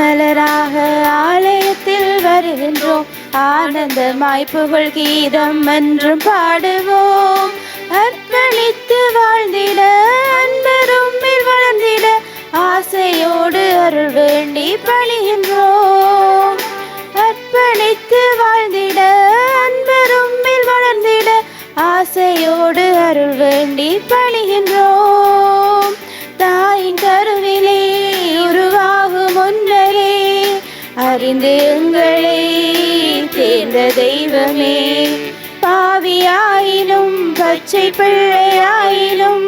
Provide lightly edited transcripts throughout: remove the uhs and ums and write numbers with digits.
மலராக ஆலயத்தில் வருகின்றோம். ஆனந்தமாய் புகழ் கீதம் என்றும் பாடுவோம். அர்ப்பணித்து வாழ்ந்திட அன்பரும் வளர்ந்திட ஆசையோடு அருள் வேண்டி பணிகின்றோம். அர்ப்பணித்து வாழ்ந்திட அன்பரும் வளர்ந்திட ஆசையோடு அருள் வேண்டி பணிகின்றோம். தாயின் கருவிலே உருவாகும் முன்னரே அறிந்து எங்களை தேர்ந்த தெய்வமே, பாவியாயினும் பச்சை பிள்ளையாயினும்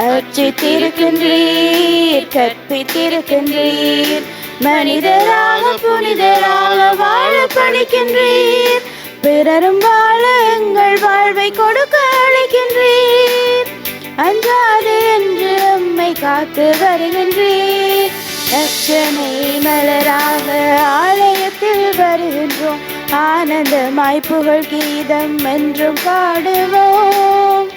அர்ச்சித்திருக்கின்றீர், கற்பித்திருக்கின்றீர். மனிதராக புனிதராக வாழ படிக்கின்றீர். பிறரும் வாழ எங்கள் வாழ்வை கொடுக்க அழைக்கின்றீர். அஞ்சாது என்று நம்மை காத்து வருகின்றீர். ரட்சனை மலராக ஆலயத்தில் வருகின்றோம். ஆனந்தமாய் புகழ் கீதம் என்றும் பாடுவோம்.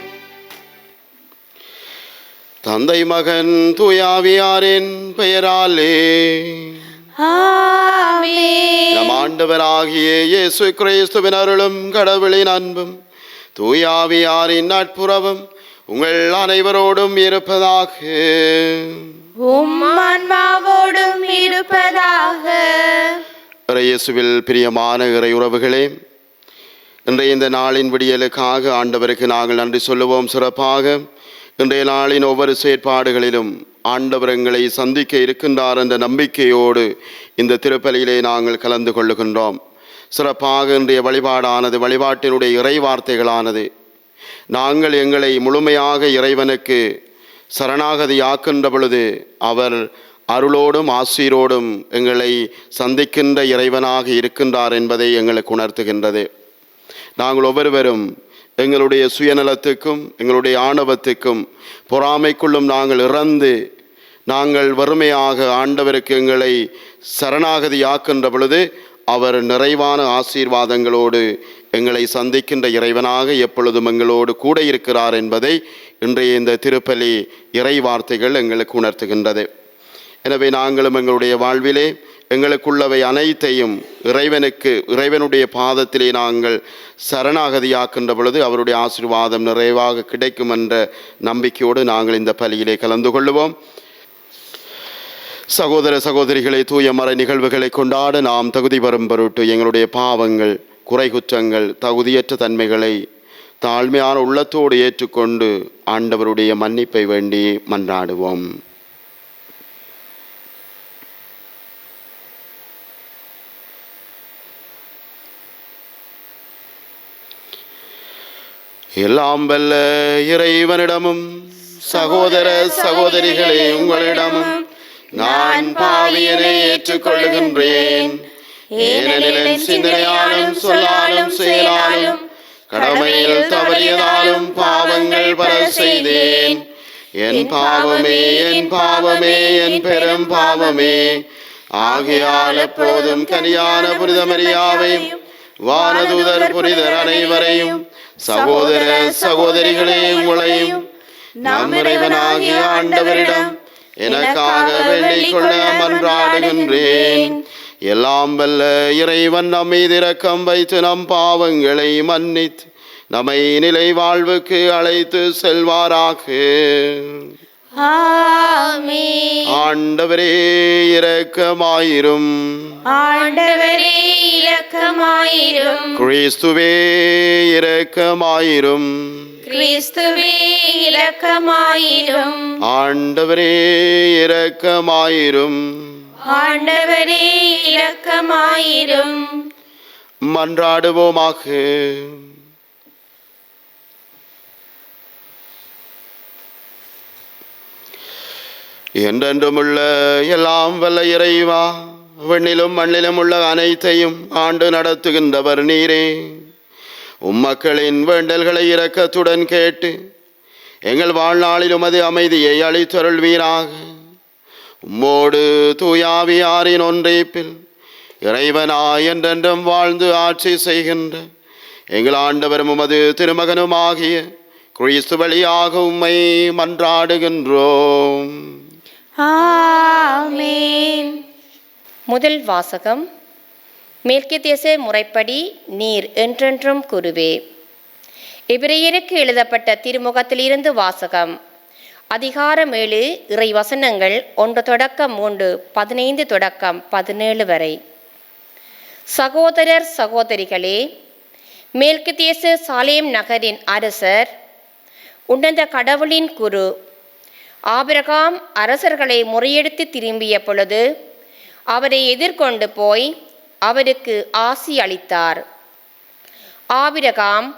தந்தை மகன் தூயாவியாரின் பெயராலே ஆமென். நம் ஆண்டவராகிய இயேசு கிறிஸ்துவின் அருளும் கடவுளின் அன்பும் தூயாவியாரின் நட்புறவும் உங்கள் அனைவரோடும் இருப்பதாக. உம் ஆன்மாவோடும் இருப்பதாக. இயேசுவில் பிரியமான இறை உறவுகளே, இன்றைய இந்த நாளின் விடியலுக்காக ஆண்டவருக்கு நாங்கள் நன்றி சொல்லுவோம். சிறப்பாக இன்றைய நாளின் ஒவ்வொரு செயற்பாடுகளிலும் ஆண்டவர் எங்களை சந்திக்க இருக்கின்றார் என்ற நம்பிக்கையோடு இந்த திருப்பலியிலே நாங்கள் கலந்து கொள்ளுகின்றோம். சிறப்பாக இன்றைய வழிபாடானது, வழிபாட்டினுடைய இறை வார்த்தைகளானது, நாங்கள் எங்களை முழுமையாக இறைவனுக்கு சரணாகதியாக்கின்ற பொழுது அவர் அருளோடும் ஆசீரோடும் எங்களை சந்திக்கின்ற இறைவனாக இருக்கின்றார் என்பதை எங்களுக்கு உணர்த்துகின்றது. நாங்கள் ஒவ்வொருவரும் எங்களுடைய சுயநலத்துக்கும் எங்களுடைய ஆணவத்துக்கும் பொறாமைக்குள்ளும் நாங்கள் இறந்து நாங்கள் வறுமையாக ஆண்டவருக்கு எங்களை சரணாகதியாக்கின்ற பொழுது அவர் நிறைவான ஆசீர்வாதங்களோடு எங்களை சந்திக்கின்ற இறைவனாக எப்பொழுதும் எங்களோடு கூட இருக்கிறார் என்பதை இன்றைய இந்த திருப்பலி இறை வார்த்தைகள் எங்களுக்கு உணர்த்துகின்றது. எனவே நாங்களும் எங்களுடைய வாழ்விலே எங்களுக்குள்ளவை அனைத்தையும் இறைவனுடைய பாதத்திலே நாங்கள் சரணாகதியாக்கின்ற பொழுது அவருடைய ஆசீர்வாதம் நிறைவாக கிடைக்கும் என்ற நம்பிக்கையோடு நாங்கள் இந்த பலியிலே கலந்து கொள்ளுவோம். சகோதர சகோதரிகளை, தூய மறை நிகழ்வுகளை கொண்டாட நாம் தகுதி பெறும் பொருட்டு எங்களுடைய பாவங்கள், குறை குற்றங்கள், தகுதியற்ற தன்மைகளை தாழ்மையான உள்ளத்தோடு ஏற்றுக்கொண்டு ஆண்டவருடைய மன்னிப்பை வேண்டி மன்றாடுவோம். எல்லாம் வல்ல இறைவனிடமும் சகோதர சகோதரிகளே உங்களிடமும் நான் பாவியனை ஏற்றுக்கொள்ளுகின்றேன். ஏனெனில் சிந்தனையாலும் சொல்லாலும் செயலாலும் கடமையில் தவறியதாலும் பாவங்கள் பல செய்தேன். என் பாவமே, என் பாவமே, என் பெரும் பாவமே. ஆகையால் எப்போதும் கனியான புனித மரியாவையும் வானதூதர் புனிதர் அனைவரையும் சகோதர சகோதரிகளே உங்களையும் நம் இறைவனாகிய ஆண்டவரிடம் எனக்காக வேண்டிக் கொள்ள மன்றாடுகின்றேன். எல்லாம் வல்ல இறைவன் நம் மீது இரக்கம் வைத்து நம் பாவங்களை மன்னித்து நம்மை நிலை வாழ்வுக்கு அழைத்து செல்வாராக. ஆமென். ஆண்டவரே இரக்கமாயிரும். ஆண்டவரே இரக்கமாயிரும். கிறிஸ்துவே இரக்கமாயிரும். கிறிஸ்துவே இரக்கமாயிரும். ஆண்டவரே இரக்கமாயிரும். ஆண்டவரே இரக்கமாயிரும். மன்றாடுவோமாக. என்றென்றுமுள்ள எல்லாம் வல்ல இறைவா, விண்ணிலும் மண்ணிலும் உள்ள அனைத்தையும் ஆண்டு நடத்துகின்றவர் நீரே. உம்மக்களின் வேண்டல்களை இரக்கத்துடன் கேட்டு எங்கள் வாழ்நாளில் உமது அமைதியை அளித்தருள்வீராக. உம்மோடு தூயாவியாரின் ஒன்றிப்பில் இறைவனாய் என்றென்றும் வாழ்ந்து ஆட்சி செய்கின்ற எங்கள் ஆண்டவரும் உமது திருமகனுமாகிய கிறிஸ்து வழியாக உம்மை மன்றாடுகின்றோம். ஆமென். முதல் வாசகம். மெல்கிதேசே முறைப்படி நீர் என்றென்றும் குருவே. எபிரேயருக்கு எழுதப்பட்ட திருமுகத்திலிருந்து வாசகம். அதிகாரம் 7 இறை வசனங்கள் 1 - 3, 15 - 17 வரை. சகோதரர் சகோதரிகளே, மெல்கிதேசு சாலேம் நகரின் அரசர், உன்னத கடவுளின் குரு. ஆபிரகாம் அரசர்களை முறையெடுத்து திரும்பிய பொழுது அவரை எதிர்கொண்டு போய் அவருக்கு ஆசி அளித்தார். ஆபிரகாம்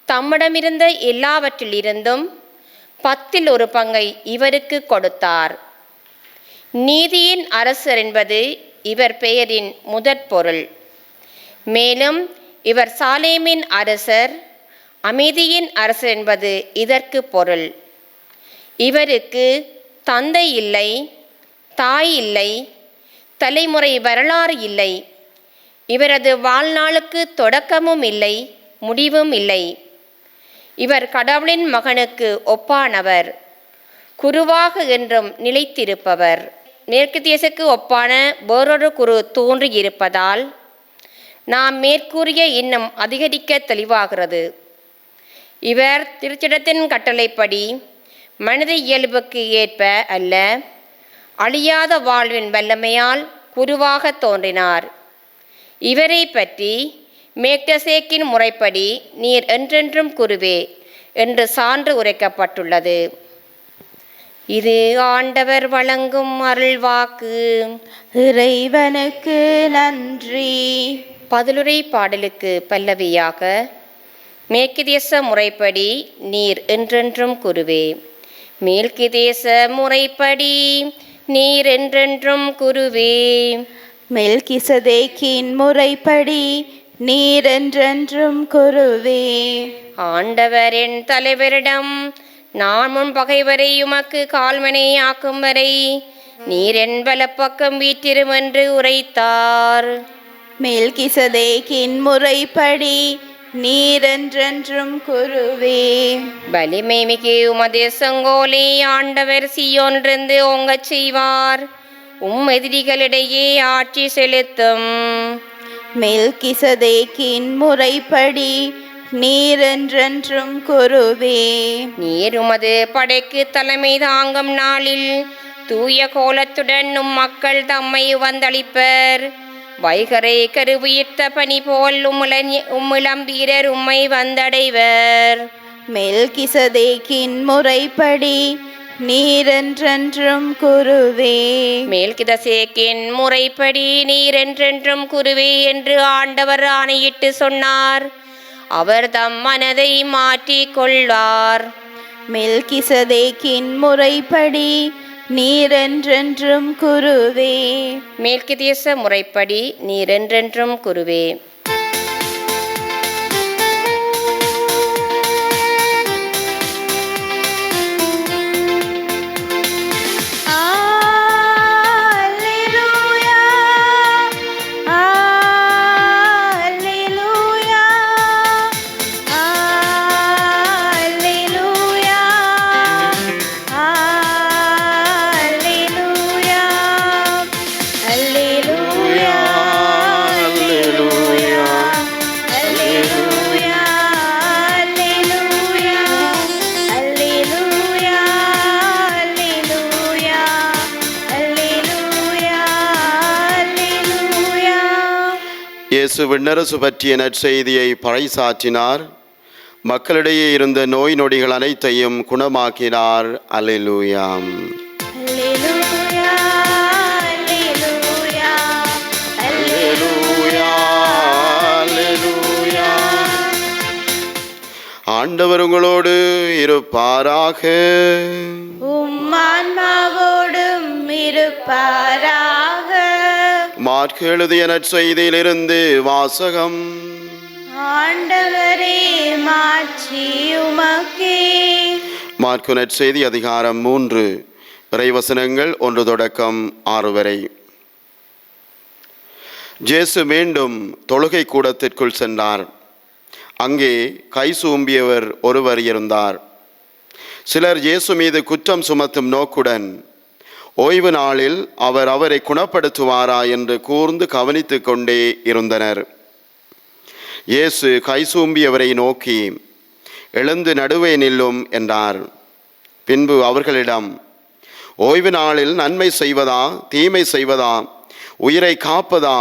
தம்மிடமிருந்த எல்லாவற்றிலிருந்தும் 10 பங்கை இவருக்கு கொடுத்தார். நீதியின் அரசர் என்பது இவர் பெயரின் முதற் பொருள். மேலும் இவர் சாலேமின் அரசர், அமைதியின் அரசர் என்பது இதற்கு பொருள். இவருக்கு தந்தை இல்லை, தாய் இல்லை, தலைமுறை வரலாறு இல்லை. இவரது வாழ்நாளுக்கு தொடக்கமும் இல்லை, முடிவும் இல்லை. இவர் கடவுளின் மகனுக்கு ஒப்பானவர், குருவாக என்றும் நிலைத்திருப்பவர். மெல்கிதேசுக்கு ஒப்பான வேறொரு குரு தோன்றியிருப்பதால் நாம் மேற்கூறிய இன்னும் அதிகரிக்க தெளிவாகிறது. இவர் திருச்சட்டத்தின் கட்டளைப்படி மனித இயல்புக்கு ஏற்ப அல்ல, அழியாத வாழ்வின் வல்லமையால் குருவாக தோன்றினார். இவரை பற்றி மெல்கிசேதேக்கின் முறைப்படி நீர் என்றென்றும் குருவே என்று சான்று உரைக்கப்பட்டுள்ளது. இது ஆண்டவர் வழங்கும் அருள்வாக்கு. இறைவனுக்கு நன்றி. பதிலுரை பாடலுக்கு பல்லவியாக. மெல்கிதேச முறைப்படி நீர் என்றென்றும் குருவே. மெல்கிதேச முறைப்படி நீர் என்றென்றும் குருவே. மெல்கிசதேக்கின் முறைப்படி நீர் என்றென்றும் குருவே. ஆண்டவர் என் தலைவரிடம், நான் முன் பகைவரை உமக்கு கால்மனை ஆக்கும் வரை நீர் என் வலப்பக்கம் வீற்றிரும் என்று உரைத்தார். மெல்கிசதேக்கின் முறைப்படி நீர் என்றென்றும் குருவே. வலிமை மிகு உமது செங்கோலை ஆண்டவர் சீயோனிலிருந்து ஓங்கச் செய்வார். எதிரிகளிடையே ஆட்சி செலுத்தும். மெல்கிசதேக்கின் முறைப்படி நீர் என்றென்றும் குருவே. நீர் உமது படைக்கு தலைமை தாங்கும் நாளில் தூய கோலத்துடன் மக்கள் தம்மை வந்தளிப்பர். வைகரை கருவுயிர்த்த பனி போல் உம்மிளம் வீரர் உம்மை வந்தடைவர். மெல்கிசதேக்கின் முறைப்படி நீர் என்றென்றும் குருவே. மெல்கிசதேக்கின் முறைப்படி நீர் என்றென்றும் குருவே என்று ஆண்டவர் ஆணையிட்டு சொன்னார். அவர் தம் மனதை மாற்றிக் கொள்வார். மெல்கிசதேக்கின் முறைப்படி நீர் என்றென்றும் குருவே. மெல்கிதேச முறைப்படி நீர் என்றென்றும் குருவே. இயேசு விண்ணரசு பற்றிய நற்செய்தியை பறைசாற்றினார். மக்களிடையே இருந்த நோய் நொடிகள் அனைத்தையும் குணமாக்கினார். அல்லேலூயா. ஆண்டவர் உங்களோடு இருப்பாராக. உம்மான்மாவோடும் இருப்பாராக. மாற்கு எழுதிய நற்செய்தியிலிருந்து வாசகம். ஆண்டவரே மாட்சி உமக்கே. மாற்கு நற்செய்தி அதிகாரம் 3 இறைவசனங்கள் 1 - 6 வரை. இயேசு மீண்டும் தொழுகை கூடத்திற்குள் சென்றார். அங்கே கை சூம்பியவர் ஒருவர் இருந்தார். சிலர் இயேசு மீது குற்றம் சுமத்தும் நோக்குடன், ஓய்வு நாளில் அவர் அவரை குணப்படுத்துவாரா என்று கூர்ந்து கவனித்து கொண்டே இருந்தனர். இயேசு கைசூம்பி அவரை நோக்கி, எழுந்து நடுவே நில்லும் என்றார். பின்பு அவர்களிடம், ஓய்வு நாளில் நன்மை செய்வதா தீமை செய்வதா, உயிரை காப்பதா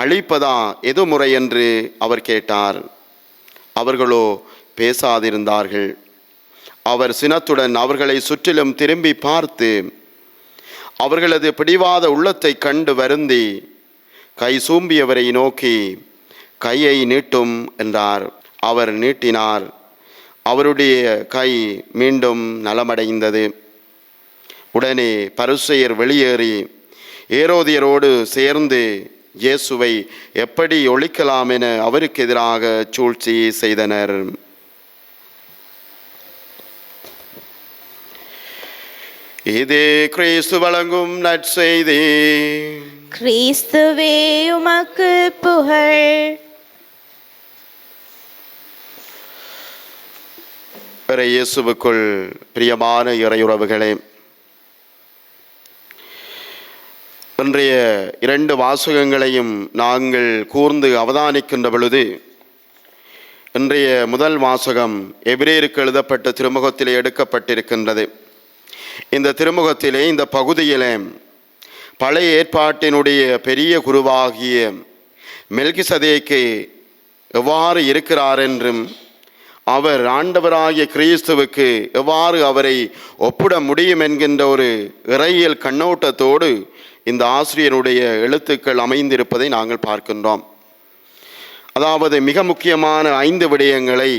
அழிப்பதா எது முறை என்று அவர் கேட்டார். அவர்களோ பேசாதிருந்தார்கள். அவர் சினத்துடன் அவர்களை சுற்றிலும் திரும்பி பார்த்து அவர்களது பிடிவாத உள்ளத்தை கண்டு வருந்தி கை சூம்பியவரை நோக்கி, கையை நீட்டும் என்றார். அவர் நீட்டினார். அவருடைய கை மீண்டும் நலமடைந்தது. உடனே பரிசேயர் வெளியேறி ஏரோதியரோடு சேர்ந்து இயேசுவை எப்படி ஒழிக்கலாம் என அவருக்கு எதிராக சூழ்ச்சி செய்தனர். இதே கிறிஸ்து வழங்கும் நற்செய்தி. கிறிஸ்துவே உமக்கு புகழ். இயேசுவுக்குள் பிரியமான இறையுறவுகளே, இன்றைய 2 வாசகங்களையும் நாங்கள் கூர்ந்து அவதானிக்கின்ற பொழுது, இன்றைய முதல் வாசகம் எபிரேயருக்கு எழுதப்பட்ட திருமுகத்திலே எடுக்கப்பட்டிருக்கின்றது. இந்த திருமுகத்திலே, இந்த பகுதியிலே பழைய ஏற்பாட்டினுடைய பெரிய குருவாகிய மெல்கிசதேக்கு எவ்வாறு இருக்கிறார் என்றும், அவர் ஆண்டவராகிய கிறிஸ்துவுக்கு எவ்வாறு அவரை ஒப்பிட முடியும் என்கின்ற ஒரு இறையியல் கண்ணோட்டத்தோடு இந்த ஆசிரியனுடைய எழுத்துக்கள் அமைந்திருப்பதை நாங்கள் பார்க்கின்றோம். அதாவது மிக முக்கியமான 5 விடயங்களை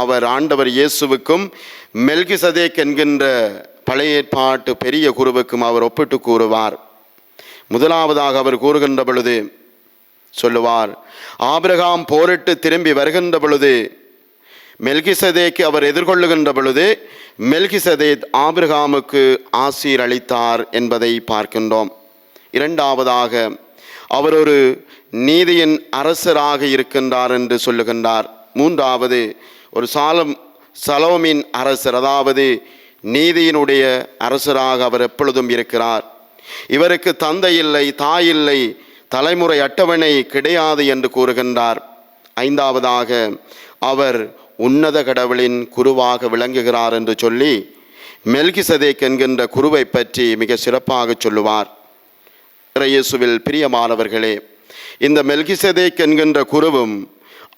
அவர் ஆண்டவர் இயேசுவுக்கும் மெல்கிசதேக் என்கின்ற பழைய ஏற்பாட்டு பெரிய குருவுக்கும் அவர் ஒப்பிட்டு கூறுவார். முதலாவதாக அவர் கூறுகின்ற பொழுது சொல்லுவார், ஆபிரகாம் போரிட்டு திரும்பி வருகின்ற பொழுது மெல்கிசதேக்கு அவர் எதிர்கொள்ளுகின்ற பொழுது மெல்கிசதேக் ஆபிரகாமுக்கு ஆசீர் அளித்தார் என்பதை பார்க்கின்றோம். இரண்டாவதாக அவர் ஒரு நீதியின் அரசராக இருக்கின்றார் என்று சொல்லுகின்றார். மூன்றாவது ஒரு சலோமின் அரசர், அதாவது நீதியினுடைய அரசராக அவர் எப்பொழுதும் இருக்கிறார். இவருக்கு தந்தை இல்லை, தாய் இல்லை, தலைமுறை அட்டவணை கிடையாது என்று கூறுகின்றார். ஐந்தாவதாக அவர் உன்னத கடவுளின் குருவாக விளங்குகிறார் என்று சொல்லி மெல்கிசதேக் என்கின்ற குருவை பற்றி மிக சிறப்பாக சொல்லுவார். இயேசுவில் பிரியமானவர்களே, இந்த மெல்கிசதேக் என்கின்ற குருவும்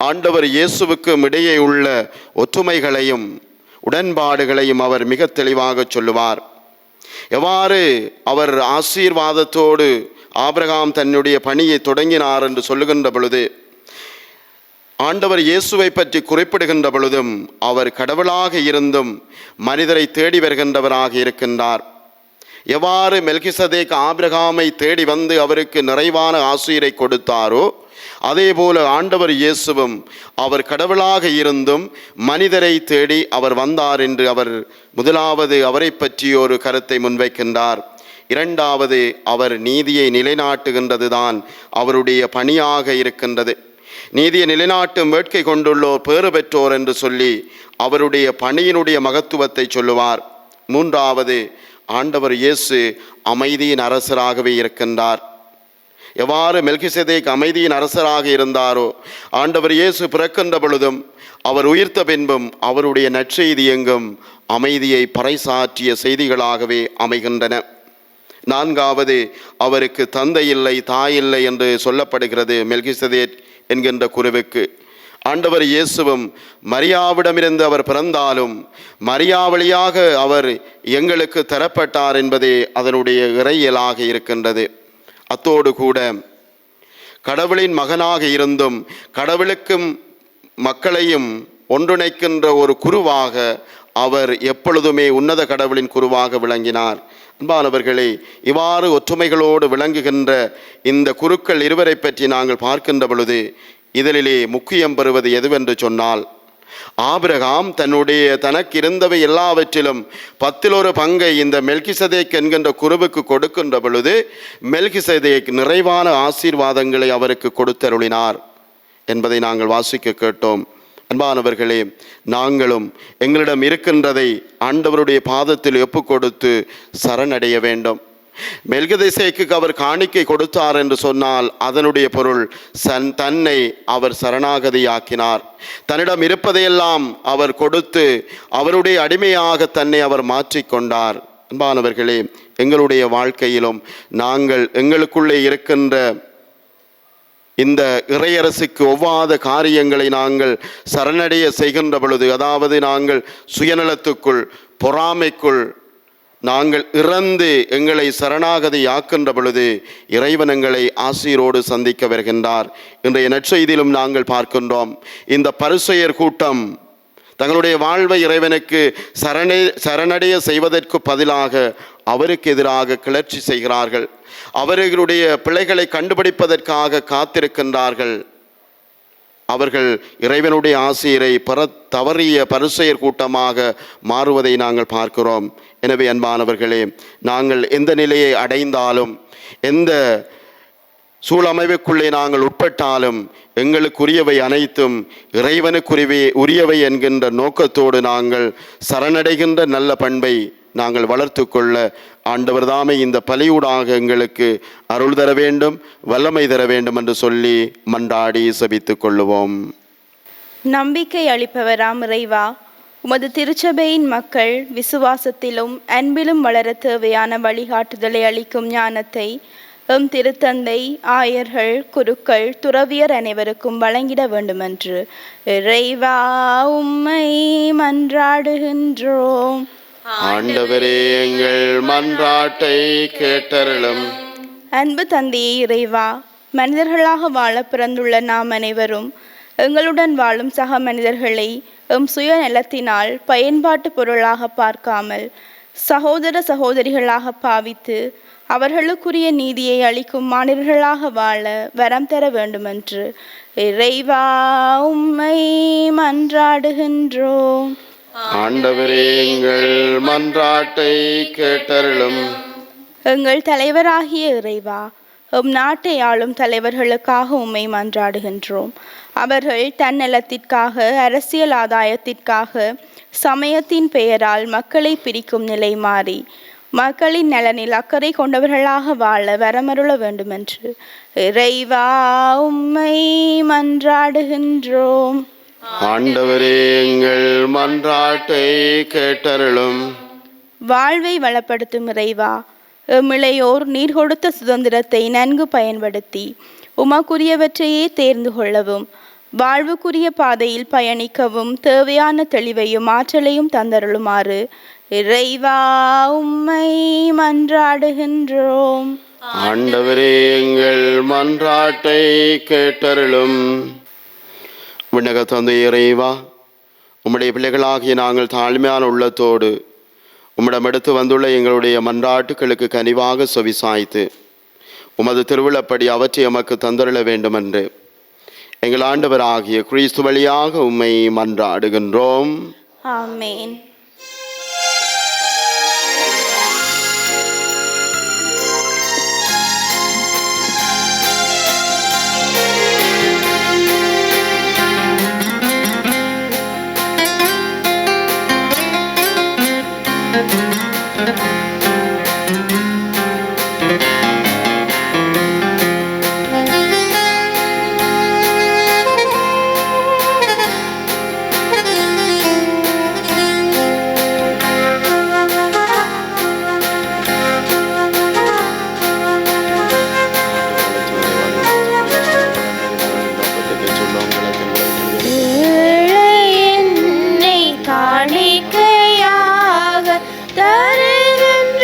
ஆண்டவர் இயேசுவுக்கும் இடையே உள்ள ஒற்றுமைகளையும் உடன்பாடுகளையும் அவர் மிக தெளிவாக சொல்லுவார். எவ்வாறு அவர் ஆசீர்வாதத்தோடு ஆபிரகாம் தன்னுடைய பணியை தொடங்கினார் என்று சொல்லுகின்ற பொழுது, ஆண்டவர் இயேசுவை பற்றி குறிப்பிடுகின்ற பொழுதும் அவர் கடவுளாக இருந்தும் மனிதரை தேடி வருகின்றவராக இருக்கின்றார். எவ்வாறு மெல்கிசதேக் ஆபிரகாமை தேடி வந்து அவருக்கு நிறைவான ஆசீரை கொடுத்தாரோ, அதே போல ஆண்டவர் இயேசுவும் அவர் கடவுளாக இருந்தும் மனிதரை தேடி அவர் வந்தார் என்று அவர் முதலாவது அவரை பற்றி ஒரு கருத்தை முன்வைக்கின்றார். இரண்டாவது, அவர் நீதியை நிலைநாட்டுகின்றதுதான் அவருடைய பணியாக இருக்கின்றது. நீதியை நிலைநாட்டும் வேட்கை கொண்டுள்ளோர் பேறு பெற்றோர் என்று சொல்லி அவருடைய பணியினுடைய மகத்துவத்தை சொல்லுவார். மூன்றாவது, ஆண்டவர் இயேசு அமைதியின் அரசராகவே இருக்கின்றார். எவ்வாறு மெல்கிசதேக் அமைதியின் அரசராக இருந்தாரோ, ஆண்டவர் இயேசு பிறக்கின்ற பொழுதும் அவர் உயிர்த்த பின்பும் அவருடைய நற்செய்தி எங்கும் அமைதியை பறைசாற்றிய செய்திகளாகவே அமைகின்றன. நான்காவது, அவருக்கு தந்தை இல்லை, தாய் இல்லை என்று சொல்லப்படுகிறது மெல்கிசதேக் என்கின்ற குருவுக்கு. ஆண்டவர் இயேசுவும் மரியாவிடமிருந்து அவர் பிறந்தாலும் மரியா வழியாக அவர் எங்களுக்கு தரப்பட்டார் என்பதே அதனுடைய இறையியலாக இருக்கின்றது. அத்தோடு கூட கடவுளின் மகனாக இருந்தும் கடவுளுக்கும் மக்களையும் ஒன்றிணைக்கின்ற ஒரு குருவாக அவர் எப்பொழுதுமே உன்னத கடவுளின் குருவாக விளங்கினார். அன்பானவர்களே, இவ்வாறு ஒற்றுமைகளோடு விளங்குகின்ற இந்த குருக்கள் இருவரை பற்றி நாங்கள் பார்க்கின்ற பொழுது இதிலே முக்கியம் பெறுவது எதுவென்று சொன்னால், ஆபிரகாம் தனக்கு இருந்தவை எல்லாவற்றிலும் 10 பங்கை இந்த மெல்கிசதேக் என்கின்ற குருவுக்கு கொடுக்கின்ற பொழுது மெல்கிசதேக் நிறைவான ஆசீர்வாதங்களை அவருக்கு கொடுத்தருளினார் என்பதை நாங்கள் வாசிக்க கேட்டோம். அன்பானவர்களே, நாங்களும் எங்களிடம் இருக்கின்றதை ஆண்டவருடைய பாதத்தில் ஒப்பு கொடுத்து சரணடைய வேண்டும். மெல்கிதேசேக்கு அவர் காணிக்கை கொடுத்தார் என்று சொன்னால் அதனுடைய பொருள் தன்னை அவர் சரணாகதியாக்கினார். தன்னிடம் இருப்பதையெல்லாம் அவர் கொடுத்து அவருடைய அடிமையாக தன்னை அவர் மாற்றிக்கொண்டார். அன்பானவர்களே, எங்களுடைய வாழ்க்கையிலும் நாங்கள் எங்களுக்குள்ளே இருக்கின்ற இந்த இறையரசுக்கு ஒவ்வாத காரியங்களை நாங்கள் சரணடைய செய்கின்ற பொழுது, அதாவது நாங்கள் சுயநலத்துக்குள் பொறாமைக்குள் நாங்கள் இறந்து எங்களை சரணாகதி ஆக்கின்ற பொழுது இறைவன் எங்களை ஆசீரோடு சந்திக்க வருகின்றார். இன்றைய நற்செய்தியிலும் நாங்கள் பார்க்கின்றோம், இந்த பரிசேயர் கூட்டம் தங்களுடைய வாழ்வை இறைவனுக்கு சரணடைய செய்வதற்கு பதிலாக அவருக்கு எதிராக கிளர்ச்சி செய்கிறார்கள். அவர்களுடைய பிழைகளை கண்டுபிடிப்பதற்காக காத்திருக்கின்றார்கள். அவர்கள் இறைவனுடைய ஆசிரியரை பெற தவறிய பரிசேயர் கூட்டமாக மாறுவதை நாங்கள் பார்க்கிறோம். எனவே அன்பானவர்களே, நாங்கள் எந்த நிலையை அடைந்தாலும், எந்த சூழமைவுக்குள்ளே நாங்கள் உட்பட்டாலும், எங்களுக்குரியவை அனைத்தும் உரியவை என்கின்ற நோக்கத்தோடு நாங்கள் சரணடைகின்ற நல்ல பண்பை நாங்கள் வளர்த்து கொள்ள ஆண்டவர் தாமே இந்த பலியூடாக எங்களுக்கு அருள் தர வேண்டும், வல்லமை தர வேண்டும் என்று சொல்லி மன்றாடி செபித்துக் கொள்ளுவோம். நம்பிக்கை அளிப்பவராம் இறைவா, உமது திருச்சபையின் மக்கள் விசுவாசத்திலும் அன்பிலும் வளர தேவையான வழிகாட்டுதலை அளிக்கும் ஞானத்தை எம் திருத்தந்தை, ஆயர்கள், குருக்கள், துறவியர் அனைவருக்கும் வழங்கிட வேண்டுமென்று இறைவா உம்மை மன்றாடுகின்றோம். ஆண்டவரே, எங்கள் மன்றாட்டை கேட்டருளும். அன்பு தந்தையே இறைவா, மனிதர்களாக வாழ பிறந்துள்ள நாம் அனைவரும் எங்களுடன் வாழும் சக மனிதர்களை எம் சுயநலத்தினால் பயன்பாட்டு பொருளாக பார்க்காமல் சகோதர சகோதரிகளாக பாவித்து அவர்களுக்குரிய நீதியை அளிக்கும் மாநிலர்களாக வாழ வரம் தர வேண்டுமென்று இறைவா உம்மை மன்றாடுகின்றோம். ஆண்டவரே, எங்கள் மன்றாட்டை கேட்டருளும். எங்கள் தலைவராகிய இறைவா, எம் நாட்டை ஆளும் தலைவர்களுக்காக உம்மை மன்றாடுகின்றோம். அவர்கள் தன்னலத்திற்காக, அரசியல் ஆதாயத்திற்காக, சமயத்தின் பெயரால் மக்களை பிரிக்கும் நிலை மாறி மக்களின் நலனில் அக்கறை கொண்டவர்களாக வாழ வரமருள வேண்டுமென்று இறைவா உம்மை மன்றாடுகின்றோம். ஆண்டவரே, எங்கள் மன்றாட்டை கேட்டருளும். வாழ்வை வளப்படுத்தும் இறைவா, எம்மிளையோர் நீர் கொடுத்த சுதந்திரத்தை நன்கு பயன்படுத்தி உமக்குரியவற்றையே தேர்ந்து கொள்ளவும், வாழ்வுக்குரிய பாதையில் பயணிக்கவும் தேவையான தெளிவையும் ஆற்றலையும் தந்தருளுமாறு இறைவா உம்மை மன்றாடுகின்றோம். ஆண்டவரே, எங்கள் மன்றாட்டை கேட்டருளும். விண்ணக தந்தை இறைவா, உம்முடைய பிள்ளைகளாகிய நாங்கள் தாழ்மையான உள்ளத்தோடு உம்மிடம் எடுத்து வந்துள்ள எங்களுடைய மன்றாட்டுகளுக்கு கனிவாக செவிசாய்த்து உமது திருவிழப்படி அவற்றை எமக்கு தந்தருள வேண்டுமென்று எங்கள் ஆண்டவராகிய கிறிஸ்து வழியாக உம்மை மன்றாடுகின்றோம். ஆமென். என்னை காணிக்கையாக தருகின்றேன்.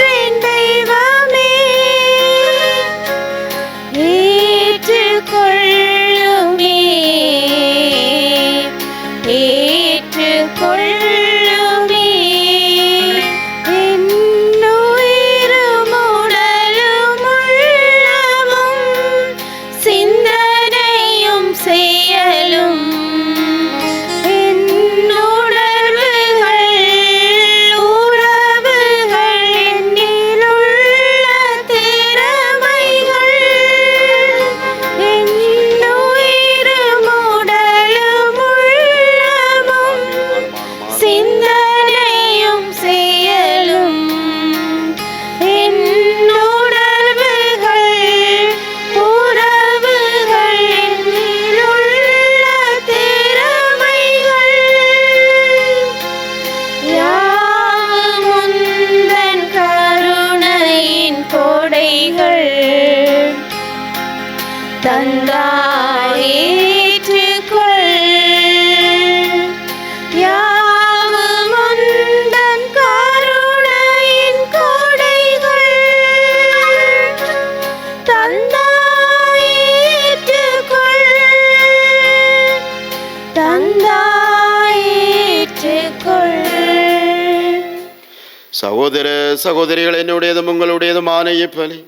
சகோதர சகோதரிகள், என்னுடையதும் உங்களுடையதுமான இப்பலி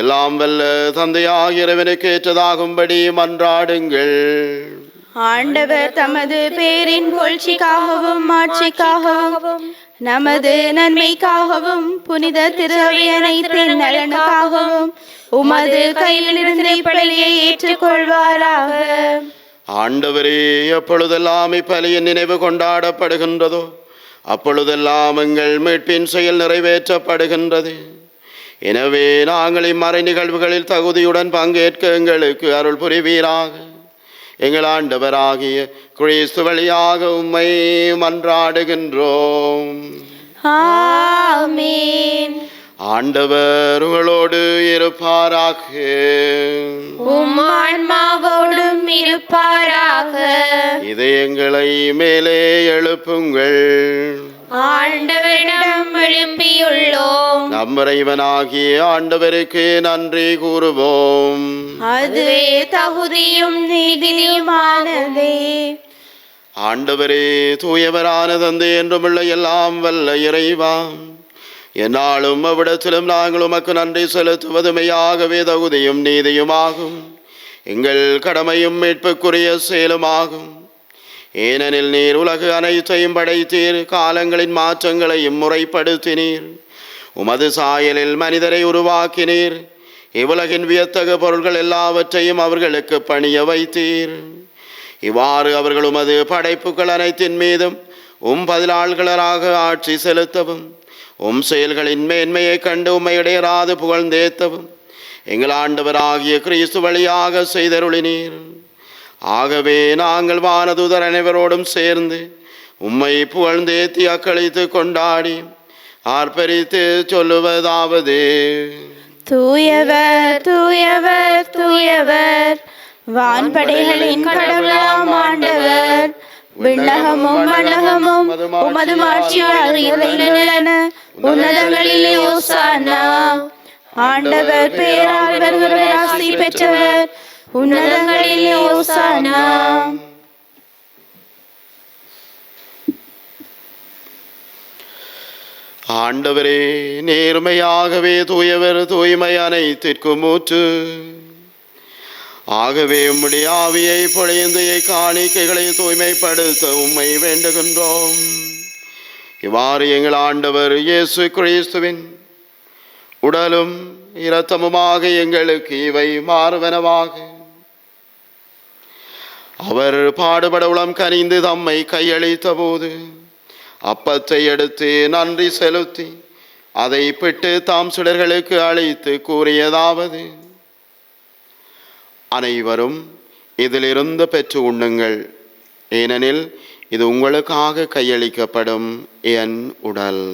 எல்லாம் வல்ல தந்தையாகிய இறைவனுக்கு ஏற்றதாகும்படி மன்றாடுங்கள். ஆண்டவர் தமது பேரின் புகழ்ச்சிக்காகவும் மாட்சிக்காகவும் நமது நன்மைக்காகவும் புனித திரு அனைத்தின் நலனுக்காகவும் உமது கையிலிருந்து இப்பலியை ஏற்றுக்கொள்வாராக. ஆண்டவரே, எப்பொழுதெல்லாம் இப்பலியின் நினைவு கொண்டாடப்படுகின்றதோ அப்பொழுதெல்லாம் எங்கள் மீட்பின் செயல் நிறைவேற்றப்படுகின்றது. எனவே நாங்கள் இம்மறை நிகழ்வுகளில் தகுதியுடன் பங்கேற்க எங்களுக்கு அருள் புரிவீராக. எங்கள் ஆண்டவராகிய கிறிஸ்து வழியாக உம்மை மன்றாடுகின்றோம். ஆமென். ஆண்டவர் உங்களோடு இருப்பாராக. உம் ஆன்மாவோடும் இருப்பாராக. இதயங்களை மேலே எழுப்புங்கள். ஆண்டவரிடம் எழுப்பியுள்ளோம். நம் இறைவனாகிய ஆண்டவருக்கு நன்றி கூறுவோம். அதுவே தகுதியும் நீதியுமானதே. ஆண்டவரே, தூயவரான தந்தை என்றுமுள்ள எல்லாம் வல்ல இறைவா, என்னாலும் அவ்விடத்திலும் நாங்கள் உமக்கு நன்றி செலுத்துவது மெய்யாகவே தகுதியும் நீதியுமாகும், எங்கள் கடமையும் மீட்புக்குரிய செயலுமாகும். ஏனெனில் நீர் உலகு அனைத்தையும் படைத்தீர், காலங்களின் மாற்றங்களையும் முறைப்படுத்தினீர், உமது சாயலில் மனிதரை உருவாக்கினீர், இவ்வுலகின் வியத்தகு பொருள்கள் எல்லாவற்றையும் அவர்களுக்கு பணிய வைத்தீர். இவ்வாறு அவர்கள் உமது படைப்புகள் அனைத்தின் மீதும் பதிலாளர்களாக ஆட்சி செலுத்தவும், செயல்களின் மேன்மையை கண்டு உம்மை இடையராது புகழ்ந்தேத்தவும் எங்கள் ஆண்டவராகிய கிறிஸ்து வழியாக செய்தருளினீர். ஆகவே நாங்கள் வானதூதர் அனைவரோடும் சேர்ந்து உம்மை புகழ்ந்தேத்தி அக்களித்து கொண்டாடி ஆர்ப்பரித்து சொல்லுவதாவது: தூயவர் தூயவர் தூயவர், வான்படைகளின் கடவுளாம் ஆண்டவர். விண்ணகமும் மண்ணகமும் உமது மாட்சியால் நிறைந்துள்ளன. உன்னதங்களிலே ஓசானா. ஆண்டவர் பெயரால் வருகிறவர் ஆசி பெற்றவர். உன்னதங்களிலே ஓசானா. ஆண்டவரே, நேர்மையாகவே தூயவர், தூய்மை அனைத்திற்கும் ஊற்று. ஆகவே உம்முடைய ஆவியை பொழிந்து காணிக்கைகளை தூய்மைப்படுத்த உம்மை வேண்டுகின்றோம். இவ்வாறு எங்கள் ஆண்டவர் இயேசு கிறிஸ்துவின் உடலும் இரத்தமுமாக எங்களுக்கு இவை மாறுவனவாக. அவர் பாடுபட உளம் கனிந்து தம்மை கையளித்த போது அப்பத்தை எடுத்து நன்றி செலுத்தி அதை பிட்டு தாம் சிலர்களுக்கு அளித்து கூறியதாவது: அனைவரும் இதிலிருந்து பெற்று உண்ணுங்கள், ஏனெனில் இது உங்களுக்காக கையளிக்கப்படும் என் உடல்.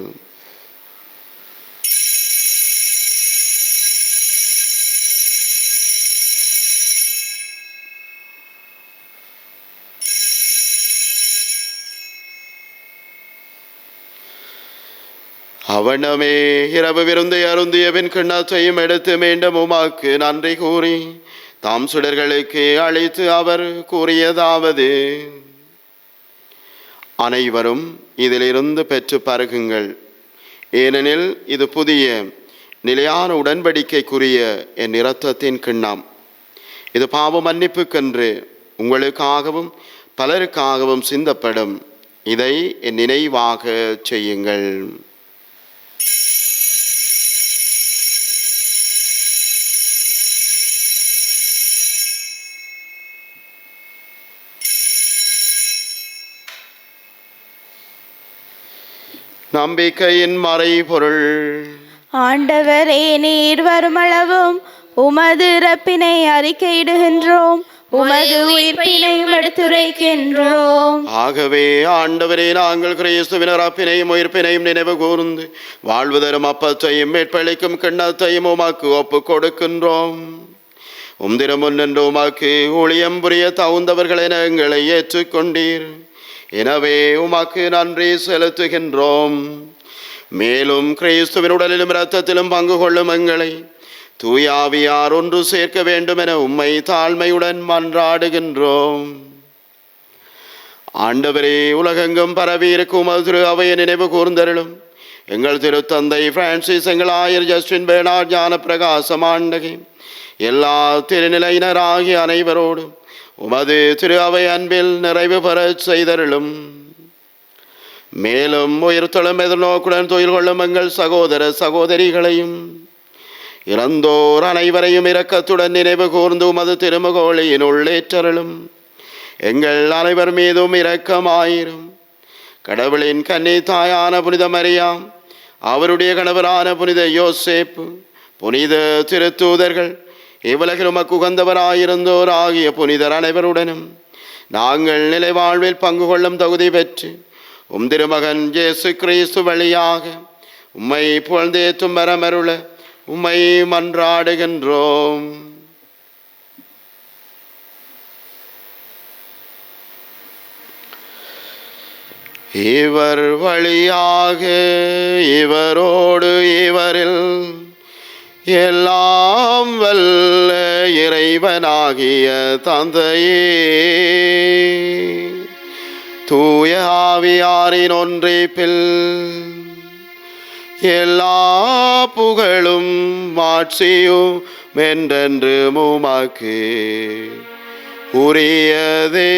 அவனமே இரவு விருந்தை அருந்திய பின் கிண்ணத்தையும் எடுத்து மீண்டும் உமாக்கு நன்றி கூறி தாம் சுடர்களுக்கு அழைத்து அவர் கூறியதாவது: அனைவரும் இதிலிருந்து பெற்று பருகுங்கள், ஏனெனில் இது புதிய நிலையான உடன்படிக்கைக்குரிய என் இரத்தத்தின் கிண்ணம். இது பாவ மன்னிப்புக்கென்று உங்களுக்காகவும் பலருக்காகவும் சிந்தப்படும். இதை என் நினைவாக செய்யுங்கள். நம்பிக்கையின் மறைபொருள். ஆண்டவரே, நீர் வருமளவும் உமது இறப்பினை அறிக்கையிடுகின்றோம், உமது உயிர்ப்பினையும் எடுத்துரைக்கின்றோம். ஆகவே ஆண்டவரே, நாங்கள் கிறிஸ்துவின் இறப்பினையும் உயிர்ப்பினையும் நினைவு கூர்ந்து வாழ்வு தரும் அப்பத்தையும் மீட்பளிக்கும் கிண்ணத்தையும் உமக்கு ஒப்பு கொடுக்கின்றோம். தினமுன்னின்று உமக்கு ஊழியம் புரிய தகுந்தவர்கள் என எங்களை ஏற்றுக்கொண்டீர். எனவே உமக்கு நன்றி செலுத்துகின்றோம். மேலும் கிறிஸ்துவின் உடலிலும் இரத்தத்திலும் பங்கு கொள்ளும் எங்களை தூயாவியார் ஒன்று சேர்க்க வேண்டும் என உம்மை தாழ்மையுடன் மன்றாடுகின்றோம். ஆண்டவரே, உலகெங்கும் பரவி இருக்கும் திரு அவையை நினைவு கூர்ந்தருளும். எங்கள் திருத்தந்தை பிரான்சிஸ், எங்கள் ஆயர் ஜஸ்டின் பேர்னார்ட், ஞான பிரகாசம் ஆண்டகை, எல்லா திருநிலையினராகிய அனைவரோடும் உமது திரு அவை அன்பில் நிறைவு பெறச் செய்தருளும். மேலும் உயிர்த்தெழும் எதிர்நோக்குடன் துயில் கொள்ளும் எங்கள் சகோதர சகோதரிகளையும் இறந்தோர் அனைவரையும் இரக்கத்துடன் நினைவு கூர்ந்து உமது திருமுகோளியின் உள்ளேற்றருளும். எங்கள் அனைவர் மீதும் இரக்கமாயிரும். கடவுளின் கன்னி தாயான புனித மரியாம், அவருடைய கணவரான புனித யோசேப்பு, புனித திருத்தூதர்கள், இவ்வுலகில் உமக்கு உகந்தவராயிருந்தோர் ஆகிய புனிதர் அனைவருடனும் நாங்கள் நிலை வாழ்வில் பங்கு கொள்ளும் தகுதி பெற்று உம் திருமகன் இயேசு கிறிஸ்து வழியாக உம்மை புகழ்ந்தேத்தும் வரமருள உம்மை மன்றாடுகின்றோம். இவர் வழியாக இவரோடு இவரில் எல்லாம் வல்ல இறைவனாகிய தந்தையே, தூய ஆவியாரின் ஒன்றிப்பில் எல்லா புகழும் மாட்சியும் என்றென்று உமக்கு உரியதே.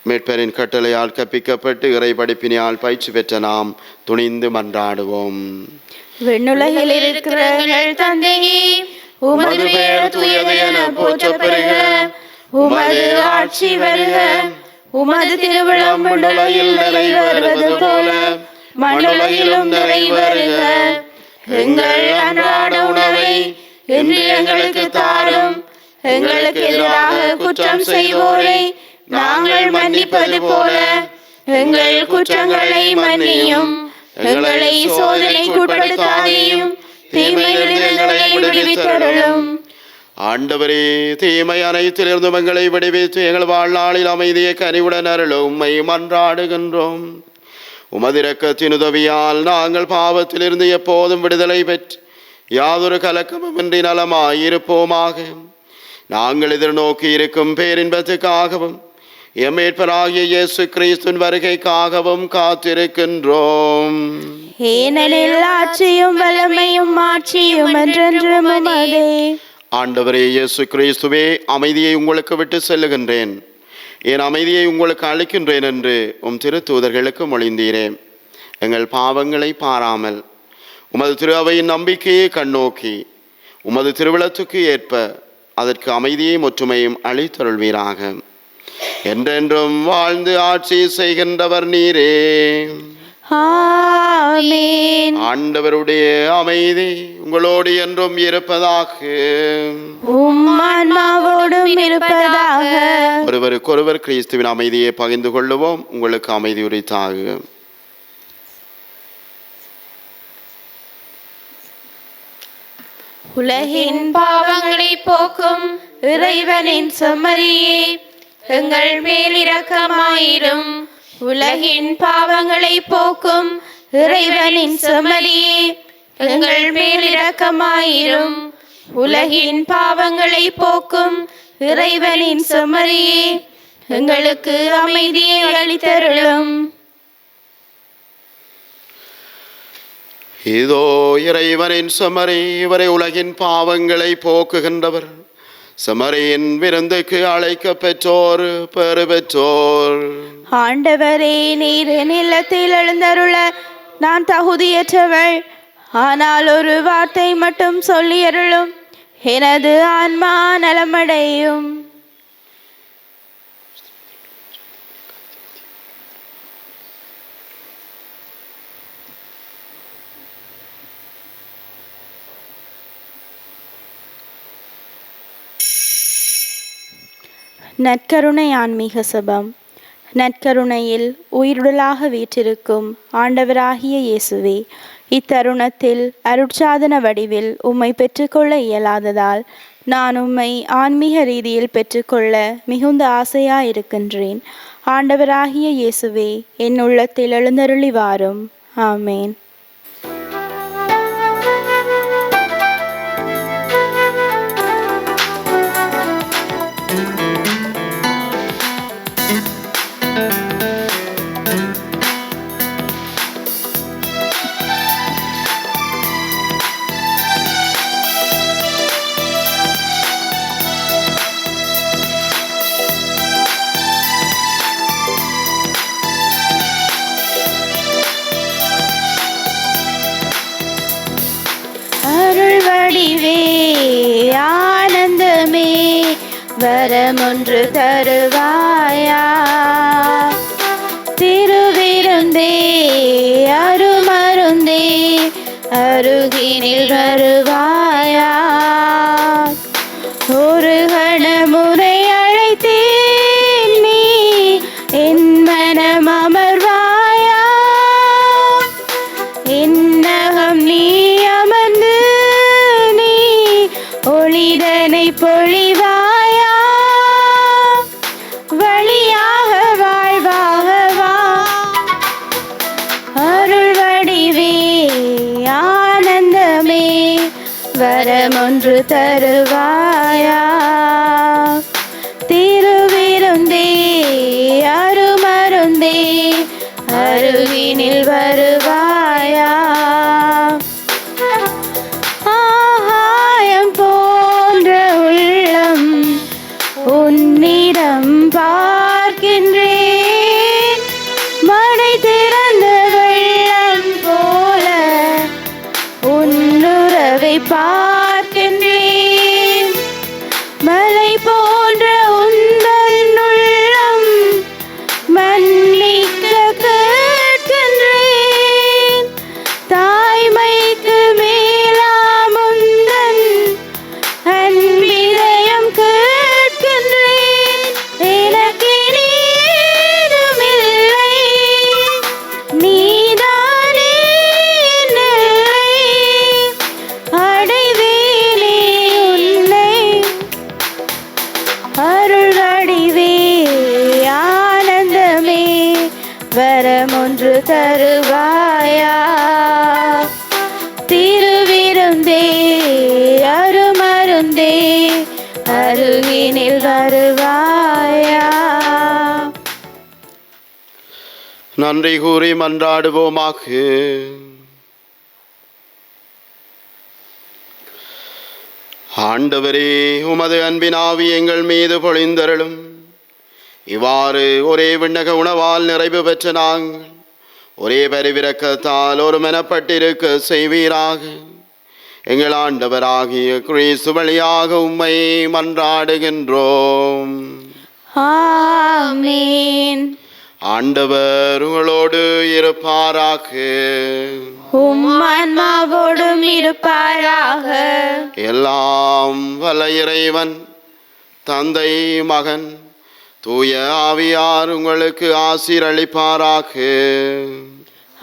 மீட்பரின் கட்டளையால் கற்பிக்கப்பட்டு இறை படிப்பினால் பயிற்சி பெற்ற நாம் துணிந்து மன்றாடுவோம். விண்ணுலகில் இருக்கிற எங்கள் தந்தையே, உமது பெயர் தூயது என போற்றப் பெறுக. உமது ஆட்சி வருக. உமது திருவிழம் விண்ணுலகில் நிறைவேறுவது போல மண்ணுலகிலும் நிறைவேறுக. எங்கள் அன்றாட உணவை இன்று எங்களுக்கு தாரும். எங்களுக்கு எதிராக குற்றம் செய்வோரை நாங்கள் மன்னிப்பது போல எங்கள் குற்றங்களை மன்னியும். எங்களை சோதனைக்குட்படுத்தாதேயும், தீமையிலிருந்து எங்களை விடுவித்தருளும். ஆண்டவரே, தீமை அனைத்திலிருந்தும் எங்களை விடுவித்து எங்கள் வாழ்நாளில் அமைதியை கனிவுடன் அருளும் உம்மை மன்றாடுகின்றோம். உமது இரக்கத்தின் உதவியால் நாங்கள் பாவத்திலிருந்து எப்போதும் விடுதலை பெற்று யாதொரு கலக்கமுமின்றி நலமாயிருப்போமாக. நாங்கள் எதிர்நோக்கி இருக்கும் பேரின்பத்துக்காகவும் எம்மீட்பராகிய இயேசு கிறிஸ்துவின் வருகைக்காகவும் காத்திருக்கின்றோம். ஏனெனில் ஆட்சியும் வல்லமையும் மாட்சியும் என்றென்றும் உமதே. ஆண்டவரே இயேசு கிறிஸ்துவே, அமைதியை உங்களுக்கு விட்டு செல்லுகின்றேன், என் அமைதியை உங்களுக்கு அளிக்கின்றேன் என்று உம் திருத்தூதர்களுக்கு மொழிந்தீரே. எங்கள் பாவங்களை பாராமல் உமது திரு அவையின் நம்பிக்கையை கண்ணோக்கி உமது திருவிழத்துக்கு ஏற்ப அதற்கு அமைதியையும் ஒற்றுமையும் அளித்தருள்வீராக. என்றென்றும் வாழ்ந்து ஆட்சி செய்கின்றவர் நீரே. ஆமென். ஆண்டவருடைய அமைதி உங்களோடு என்றும் இருப்பதாக. உம் ஆன்மாவோடும் இருப்பதாக. ஒருவருக்கொருவர் கிறிஸ்துவின் அமைதியை பகிர்ந்து கொள்ளுவோம். உங்களுக்கு அமைதி உரித்தாக. உலகின் பாவங்களை போக்கும் இறைவனின் செம்மறியே, எங்கள் மேல் இரக்கமாயிரும். உலகின் பாவங்களை போக்கும் இறைவனின் செம்மறியே, எங்கள் மேல் இரக்கமாயிரும். உலகின் பாவங்களை போக்கும் இறைவனின் செம்மறியே, எங்களுக்கு அமைதியை அளித்தருளும். இதோ இறைவனின் செம்மறி, இவரை உலகின் பாவங்களை போக்குகின்றவர். செம்மறியின் விருந்துக்கு அழைக்க பெற்றோர் பெறு பெற்றோர். ஆண்டவரே, நீர் என் இல்லத்தில் எழுந்தருள நான் தகுதியற்றவள். ஆனால் ஒரு வார்த்தை மட்டும் சொல்லியருளும், எனது ஆன்மா நலமடையும். நற்கருணை ஆன்மீக சபம். நற்கருணையில் உயிருடலாக வீற்றிருக்கும் ஆண்டவராகிய இயேசுவே, இத்தருணத்தில் அருட்சாதன வடிவில் உம்மை பெற்றுக்கொள்ள இயலாததால் நான் உம்மை ஆன்மீக ரீதியில் பெற்றுக்கொள்ள மிகுந்த ஆசையாயிருக்கின்றேன். ஆண்டவராகிய இயேசுவே, என் உள்ளத்தில் எழுந்தருளி வாரும். ஆமேன். வரமொன்று தருவாயா? திருவிருந்தே அருமருந்தே அருகினில் வருவாயா? ஒரு கணமுறை அழைத்தேன் நீ என் மனம் அமர்வாயா? என்னகம் நீ அமர்ந்து நீ ஒளிதனை பொழிவாயா? வழியாக வாழ்வாக வா, அருள் வடிவே ஆனந்தமே வரமொன்று தருவாயா? திருவிருந்தே அருமருந்தே அருகினில் வருவாயா? ஆகாயம் போன்ற உள்ளம் உன்னிடம் பார்க்கின்றேன். மழை திறந்த வெள்ளம் போல உன்னுறவை பார்க்கின்றேன். மலை போன்ற உந்தன் உள்ளம் மன்னிக்க கேட்கின்றேன். தாய்மைக்கு மேலாம் உந்தன் அன்பிதயம் கேட்கின்றேன். எனக்கு நீதுமில்லை, நீதானே என்னை அடைவேனே உன்னை. அருள் வடிவே ஆனந்தமே வரமொன்று தருவாயா? திருவிருந்தே அருமருந்தே அருகினில் வருவாயா? நன்றி கூறி மன்றாடுவோமாக. ஆண்டவரே, உமது அன்பின் ஆவி எங்கள் மீது பொழிந்தருளும். இவ்வாறு ஒரே விண்ணக உணவால் நிறைவு பெற்ற நாங்கள் ஒரே பரிவிரக்கத்தால் ஒரு மெனப்பட்டிருக்க செய்வீராக. எங்கள் ஆண்டவராகிய கிறிஸ்து வழியாக உம்மை மன்றாடுகின்றோம். ஆமென். ஆண்டவர் உங்களோடு இருப்பாராக. உம் ஆன்மாவோடும் இருப்பாராக. எல்லாம் வல்ல இறைவன் தந்தை மகன் தூய ஆவியார் உங்களுக்கு ஆசீரளிப்பாராக.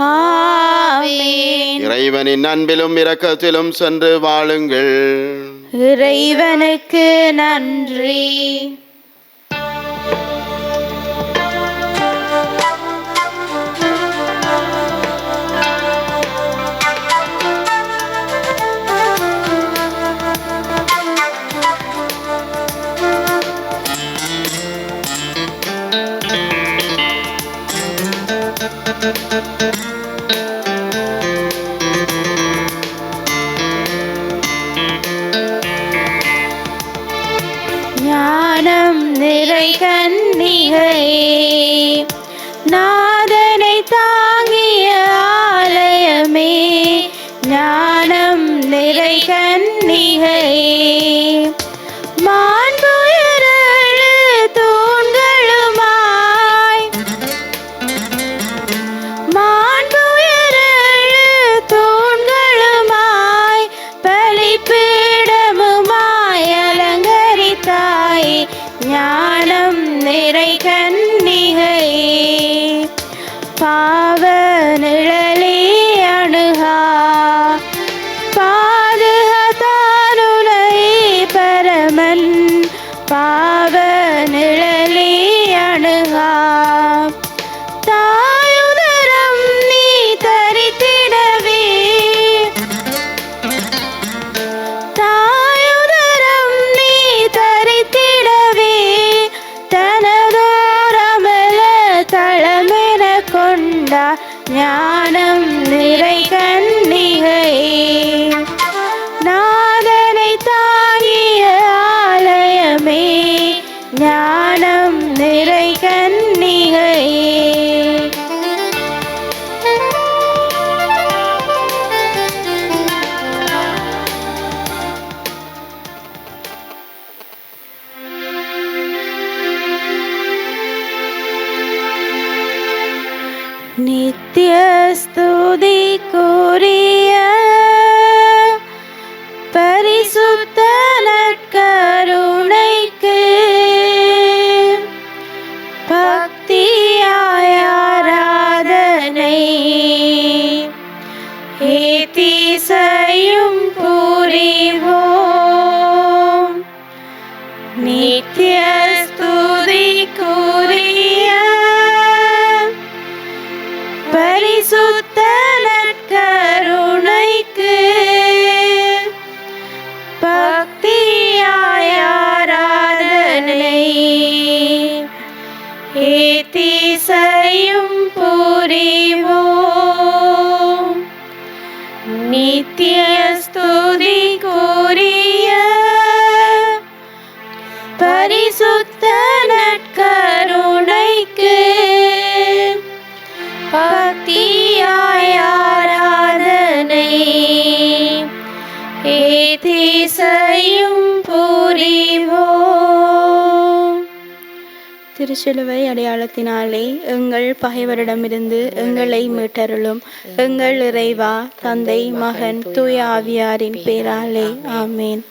ஆமென். இறைவனின் அன்பிலும் இரக்கத்திலும் சென்று வாழுங்கள். இறைவனுக்கு நன்றி. ஞானம் நிறை கன்னிகையே, நாதனை தாங்கிய ஆலயமே. ஞானம் நிறை கன்னிகையே, மாண்புயரழு தூண்களுமாய், மாண்புயரழு தூண்களுமாய் பலிபீடமுமாய் அலங்கரித்தாய். ஞானம் நிறை கன்னிகையே, பாவ நிழலே அணுகா பாதுகாத்தானுனை பரமன். பாவ நிழலே அணுகா தாயுதரம் நீ தரித்திடவே, தாயுதரம் நீ தரித்திடவே. தனதோரமல தளமென கொண்டா ஞானம் நிறை கன்னிகையே, நாதனை தாங்கிய ஆலயமே. ஞானம் நிறை கன்னிகையே. நித்திய ஸ்துதிக்குரிய பரிசுத்த நற்கருணைக்கு பக்தியாய் ஆராதனை ஏத்திசையும் புரிவோம். நித்திய ஸ்துதிக்குரிய பரிசுத்த நற்கருணைக்கு பக்தியாய் ஆராதனை ஏத்திசையும் புரிவோம். நித்திய ஸ்துதிக்குரிய பரிசுத்த நற்கருணைக்கு பக்தியாய் ஆராதனை ஏத்திசையும் புரிவோம். திருச்சிலுவை அடையாளத்தினாலே எங்கள் பகைவரிடமிருந்து எங்களை மீட்டருளும். எங்கள் இறைவா, தந்தை, மகன், தூய ஆவியாரின் பேராலே. ஆமேன்.